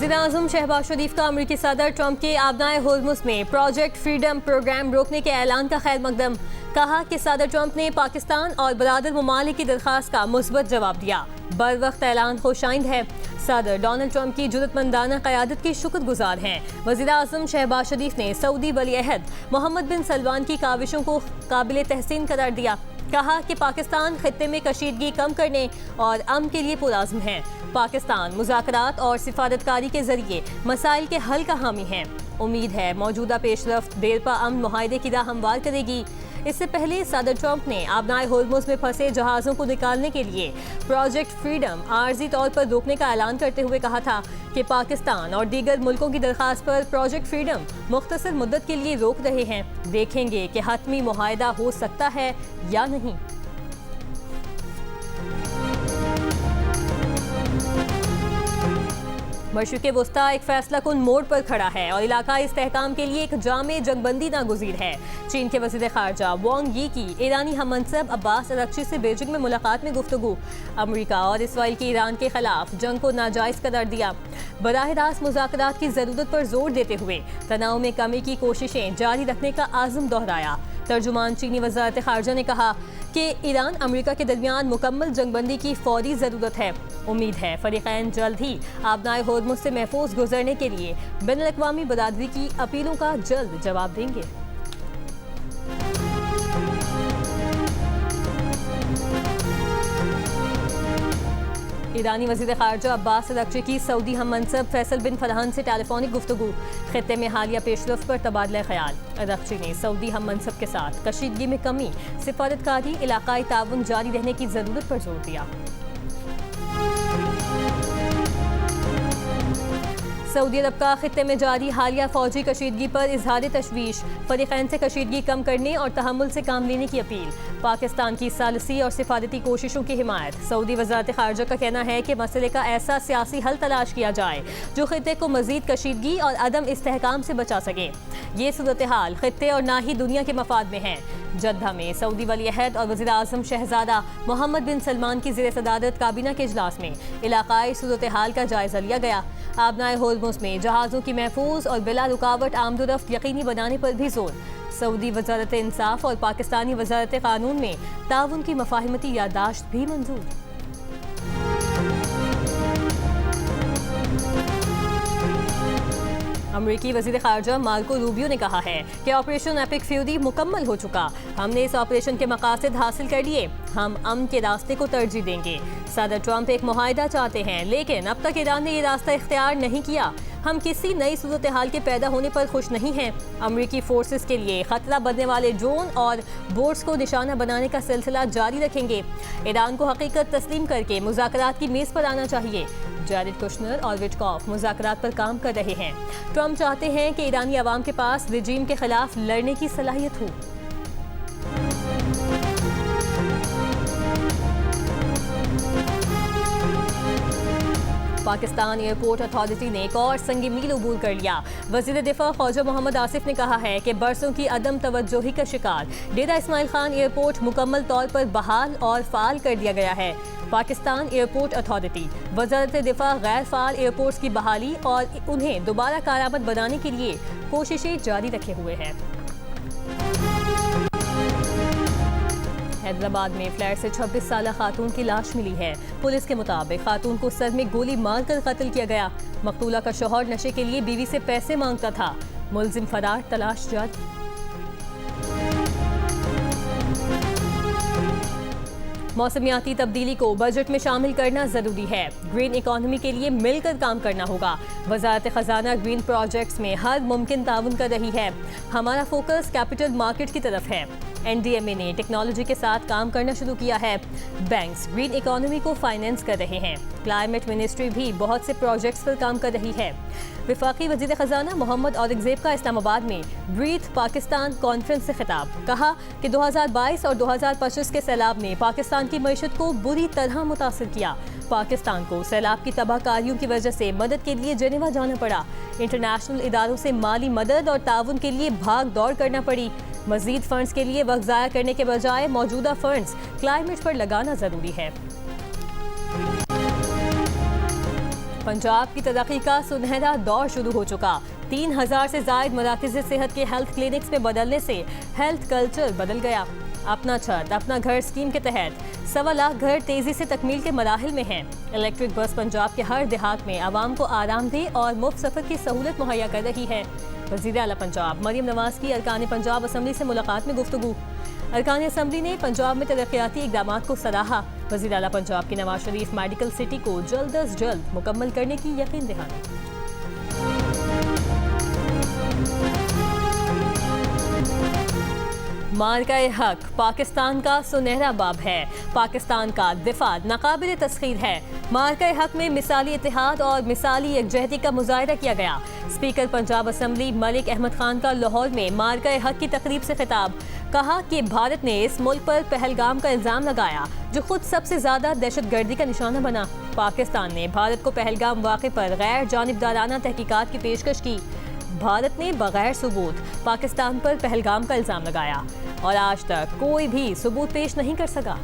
वज़ीर-ए-आज़म शहबाज शरीफ का अमेरिकी सदर ट्रंप के आबनाए होर्मुज़ में प्रोजेक्ट फ्रीडम प्रोग्राम रोकने के ऐलान का खैर मकदम। कहा कि सदर ट्रंप ने पाकिस्तान और बरादर ममालिक की दरख्वास्त का मुस्बत जवाब दिया। बर वक्त ऐलान खुशाइंद है। सदर डोनाल्ड ट्रंप की जुर्रतमंदाना क़यादत के शुक्रगुजार हैं। वज़ीर-ए-आज़म शहबाज शरीफ ने सऊदी वली अहद मोहम्मद बिन सलमान की काविशों को काबिल तहसीन करार दिया। कहा कि पाकिस्तान खित्ते में कशीदगी कम करने और अमन के लिए पुरआज़्म है। पाकिस्तान मुज़ाकरात और सिफारतकारी के जरिए मसाइल के हल का हामी है। उम्मीद है मौजूदा पेशरफ्त देरपा अमन मुआहदे की राह हमवार करेगी। इससे पहले सदर ट्रंप ने आबनाए होर्मुज़ में फंसे जहाज़ों को निकालने के लिए प्रोजेक्ट फ्रीडम आर्जी तौर पर रोकने का ऐलान करते हुए कहा था कि पाकिस्तान और दीगर मुल्कों की दरख्वास्त पर प्रोजेक्ट फ्रीडम मुख्तसर मुद्दत के लिए रोक रहे हैं। देखेंगे कि हतमी मुआहदा हो सकता है या नहीं। मशरिक़ वस्ता एक फैसला कुन मोड़ पर खड़ा है और इलाकाई इस्तेहकाम के लिए एक जामे जंगबंदी नागुज़ीर है। चीन के वज़ीर ख़ारजा वांग यी की ईरानी हममनसब अब्बास अरग़ची से बीजिंग में मुलाकात में गुफ्तगू। अमरीका और इसराइल की ईरान के खिलाफ जंग को नाजायज़ करार दिया। बराह रास्त मुज़ाकरात की ज़रूरत पर जोर देते हुए तनाव में कमी की कोशिशें जारी रखने का आज़म दोहराया। तर्जुमान चीनी वज़ारत ख़ारजा ने कहा कि ईरान अमरीका के दरमियान मुकम्मल जंगबंदी की फौरी ज़रूरत है। उम्मीद है फ़रीक़ैन जल्द ही आबनाए होर्मुज़ से महफूज गुजरने के लिए बैनुल-अक़वामी बरादरी की अपीलों का जल्द जवाब देंगे। ईरानी वज़ीर ख़ारजा अब्बास अरग़ची की सऊदी हममनसब फैसल बिन फरहान से टेलीफोनिक गुफ्तगू। खित्ते में हालिया पेशरफ्त पर तबादला ख्याल। अरग़ची ने सऊदी हममनसब के साथ कशीदगी में कमी, सिफारतकारी, इलाकाई ताउन जारी रहने की ज़रूरत पर जोर दिया। सऊदी अरब का खित्ते में जारी हालिया फौजी कशीदगी पर इजहार तशवीश। फ़रीक़ैन से कशीदगी कम करने और तहम्मुल से काम लेने की अपील। पाकिस्तान की सालसी और सिफारती कोशिशों की हिमायत। सऊदी वज़ारत ख़ारजा का कहना है कि मसले का ऐसा सियासी हल तलाश किया जाए जो खित्ते को मज़ीद कशीदगी और अदम इस्तेहकाम से बचा सके। ये सूरत हाल खित्ते और ना ही दुनिया के मफाद में है। जद्दा में सऊदी वली अहद और वज़ीर-ए-आज़म शहज़ादा मोहम्मद बिन सलमान की ज़ेर सदारत काबीना के इजलास में इलाकाई सूरत हाल का जायज़ा लिया गया। आबनाए होर्मुज़ में जहाज़ों की महफूज और बिला रुकावट आमदोरफ्त यकीनी बनाने पर भी जोर। सऊदी वज़ारत इंसाफ और पाकिस्तानी वज़ारत क़ानून में ताउन की मफ़ाहिमती यादाश्त भी मंजूर। अमरीकी वज़ीर ख़ारजा मार्को रूबियो ने कहा है कि ऑपरेशन एपिक फ्यूरी मुकम्मल हो चुका। हमने इस ऑपरेशन के मकासद हासिल कर लिए। हम अमन के रास्ते को तरजीह देंगे। सदर ट्रंप एक मुआहदा चाहते हैं, लेकिन अब तक ईरान ने ये रास्ता इख्तियार नहीं किया। हम किसी नई सूरत हाल के पैदा होने पर खुश नहीं हैं। अमरीकी फोर्सेस के लिए खतरा बनने वाले ड्रोन और बोट्स को निशाना बनाने का सिलसिला जारी रखेंगे। ईरान को हकीकत तस्लीम करके मुज़ाकरात की मेज़ पर आना चाहिए। जैरेड कुशनर और विटकॉफ मुज़ाकरात पर काम कर रहे हैं। ट्रंप चाहते हैं कि ईरानी अवाम के पास रिजीम के खिलाफ लड़ने की सलाहियत हो। पाकिस्तान एयरपोर्ट अथॉरिटी ने एक और संगी मील अबूर कर लिया। वज़ीर दिफा ख्वाजा मोहम्मद आसिफ ने कहा है कि बरसों की अदम तवज्जोही का शिकार डेरा इस्माइल खान एयरपोर्ट मुकम्मल तौर पर बहाल और फ़ाल कर दिया गया है। पाकिस्तान एयरपोर्ट अथॉरिटी वज़ारत दिफा गैर फ़ाल एयरपोर्ट्स की बहाली और उन्हें दोबारा कारआमद बनाने के लिए कोशिशें जारी रखे हुए हैं। हैदराबाद में फ्लैट से 26 साला खातून की लाश मिली है। पुलिस के मुताबिक खातून को सर में गोली मारकर कत्ल किया गया। मकतूला का शौहर नशे के लिए बीवी से पैसे मांगता था। मुलजिम फरार, तलाश जारी। मौसमियाती तब्दीली को बजट में शामिल करना जरूरी है। ग्रीन इकोनॉमी के लिए मिलकर काम करना होगा। वज़ारत ख़जाना ग्रीन प्रोजेक्ट्स में हर मुमकिन ताउन कर रही है। हमारा फोकस कैपिटल मार्केट की तरफ है। NDMA ने टेक्नोलॉजी के साथ काम करना शुरू किया है। बैंक्स ग्रीन इकोनॉमी को फाइनेंस कर रहे हैं। क्लाइमेट मिनिस्ट्री भी बहुत से प्रोजेक्ट्स पर काम कर रही है। वफाकी वज़ीर ख़जाना मोहम्मद औरंगज़ेब का इस्लामाबाद में ब्रीथ पाकिस्तान कॉन्फ्रेंस से खिताब। कहा कि 2022 और 2025 के सैलाब ने पाकिस्तान की मईशत को बुरी तरह मुतासर किया। पाकिस्तान को सैलाब की तबाहकारियों की वजह से मदद के लिए जेनेवा जाना पड़ा। इंटरनेशनल इदारों से माली मदद और ताउन के लिए भाग दौड़ करना पड़ी। मजीद फंड्स के लिए वक्त ज़ाया करने के बजाय मौजूदा फंड्स क्लाइमेट पर लगाना ज़रूरी है। पंजाब की तरक्की का सुनहरा दौर शुरू हो चुका। 3000 से जायद मराकज़ सेहत के हेल्थ क्लिनिक्स में बदलने से हेल्थ कल्चर बदल गया। अपना छत अपना घर स्कीम के तहत 1.25 लाख घर तेजी से तकमील के मराहिल में हैं। इलेक्ट्रिक बस पंजाब के हर देहात में आवाम को आरामदेह और मुफ्त सफर की सहूलत मुहैया कर रही है। वज़ीर आला पंजाब मरियम नवाज की अरकान पंजाब असम्बली से मुलाकात में गुफ्तगू। अरकान असम्बली ने पंजाब में तरक्याती इक़दाम को सराहा। वज़ीर आला पंजाब की नवाज शरीफ मेडिकल सिटी को जल्द अज जल्द मुकम्मल करने की यकीन दहानी। मार्का-ए हक पाकिस्तान का सुनहरा बाब है। पाकिस्तान का दिफा नाकाबिल तस्खीर है। मार्का-ए हक में मिसाली इत्तेहाद और मिसाली यकजहती का मुजाहिरा किया गया। स्पीकर पंजाब असम्बली मलिक अहमद खान का लाहौर में मार्का-ए हक की तकरीब से खिताब। कहा कि भारत ने इस मुल्क पर पहलगाम का इल्जाम लगाया जो खुद सबसे ज्यादा दहशतगर्दी का निशाना बना। पाकिस्तान ने भारत को पहलगाम वाक़े पर गैर जानिबदाराना तहकीकात की पेशकश की। भारत ने बगैर सबूत पाकिस्तान पर पहलगाम का इल्जाम लगाया और आज तक कोई भी सबूत पेश नहीं कर सका।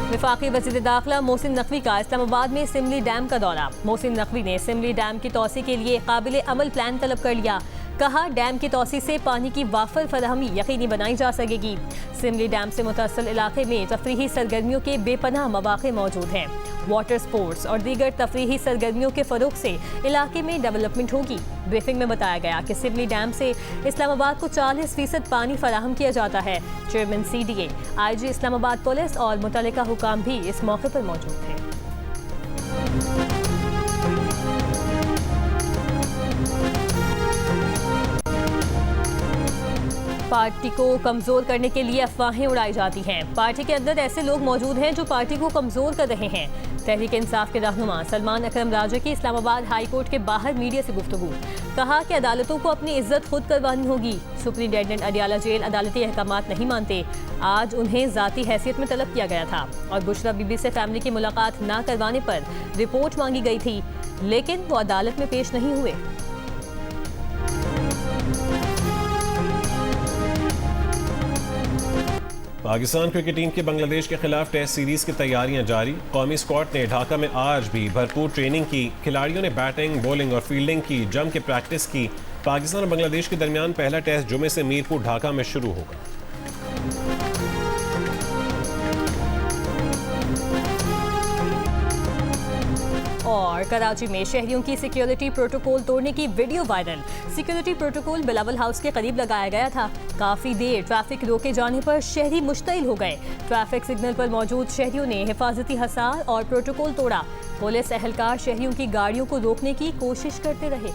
वफाकी वज़ीर दाखिला मोहसिन नकवी का इस्लामाबाद में सिमली डैम का दौरा। मोहसिन नकवी ने सिमली डैम की तोसी के लिए काबिल अमल प्लान तलब कर लिया। कहा डैम की तोसी से पानी की वाफर फराहमी यकीनी बनाई जा सकेगी। सिमली डैम से मुतअस्सिल इलाके में तफरीही सरगर्मियों के बेपनाह मौक़े मौजूद हैं। वाटर स्पोर्ट्स और दीगर तफरीही सरगर्मियों के फ़रोग़ से इलाके में डेवलपमेंट होगी। ब्रीफिंग में बताया गया कि सिमली डैम से इस्लामाबाद को 40% पानी फराहम किया जाता है। Chairman CDA, IG Islamabad police और मुतल्लिका हुकाम भी इस मौके पर मौजूद थे। पार्टी को कमजोर करने के लिए अफवाहें उड़ाई जाती हैं। पार्टी के अंदर ऐसे लोग मौजूद हैं जो पार्टी को कमजोर कर रहे हैं। तहरीक इंसाफ के रहनुमा सलमान अकरम राजा की इस्लामाबाद हाई कोर्ट के बाहर मीडिया से गुफ्तगू। कहा कि अदालतों को अपनी इज्जत खुद करवानी होगी। सुप्रिंटेंडेंट अडियाला जेल अदालती अहकामात नहीं मानते। आज उन्हें जाती हैसियत में तलब किया गया था और बुशरा बीबी से फैमिली की मुलाकात न करवाने पर रिपोर्ट मांगी गई थी, लेकिन वो अदालत में पेश नहीं हुए। पाकिस्तान क्रिकेट टीम के बांग्लादेश के खिलाफ टेस्ट सीरीज की तैयारियां जारी। कौमी स्क्वाड ने ढाका में आज भी भरपूर ट्रेनिंग की। खिलाड़ियों ने बैटिंग, बॉलिंग और फील्डिंग की जम के प्रैक्टिस की। पाकिस्तान और बांग्लादेश के दरमियान पहला टेस्ट जुमे से मीरपुर ढाका में शुरू होगा। और कराची में शहरियों की सिक्योरिटी प्रोटोकॉल तोड़ने की video viral. Security protocol Bilawal house के करीब लगाया गया था। काफी देर ट्रैफिक रोके जाने पर शहरी मुश्तइल हो गए। ट्रैफिक सिग्नल पर मौजूद शहरियों ने हिफाजती हसार और प्रोटोकॉल तोड़ा। पुलिस एहलकार शहरियों की गाड़ियों को रोकने की कोशिश करते रहे।